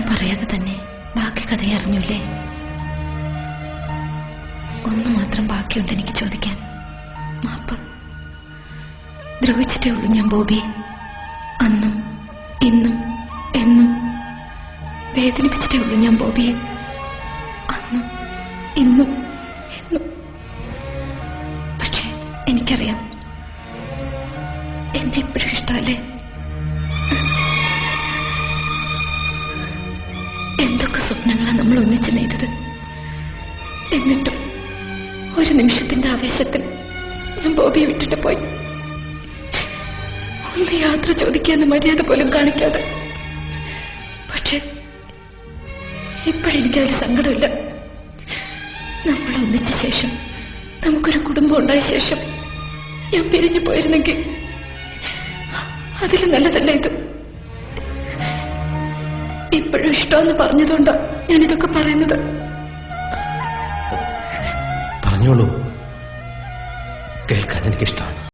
പറയാതെ തന്നെ ബാക്കി കഥ അറിഞ്ഞൂല്ലേ? ഒന്നു മാത്രം ബാക്കിയുണ്ട് എനിക്ക് ചോദിക്കാൻ. മാപ്പ്. ദ്രോഹിച്ചിട്ടേ ഉള്ളൂ ഞാൻ ബോബിയെ. അന്നും ഇന്നും എന്നും വേദനിപ്പിച്ചിട്ടേ ഉള്ളൂ ഞാൻ ബോബിയെ. അന്നും ഇന്നും എന്നും. പക്ഷെ എനിക്കറിയാം, എന്നെ എപ്പോഴും ഇഷ്ടമല്ലേ? എന്തൊക്കെ സ്വപ്നങ്ങളാണ് നമ്മൾ ഒന്നിച്ച് നെയ്തത്. എന്നിട്ടും ഒരു നിമിഷത്തിന്റെ ആവേശത്തിൽ ഞാൻ ബോബിയെ വിട്ടിട്ട് പോയി. ഒന്ന് യാത്ര ചോദിക്കാന്ന് മര്യാദ പോലും കാണിക്കാതെ. പക്ഷെ ഇപ്പോഴെനിക്കതിൽ സങ്കടമില്ല. നമ്മൾ ഒന്നിച്ച ശേഷം, നമുക്കൊരു കുടുംബം ഉണ്ടായ ശേഷം ഞാൻ പിരിഞ്ഞു പോയിരുന്നെങ്കിൽ അതിൽ നല്ലതല്ല ഇത്. ഇപ്പോഴും ഇഷ്ടമെന്ന് പറഞ്ഞതുകൊണ്ടാ ഞാനിതൊക്കെ പറയുന്നത്. പറഞ്ഞോളൂ, കേൾക്കാൻ എനിക്കിഷ്ടമാണ്.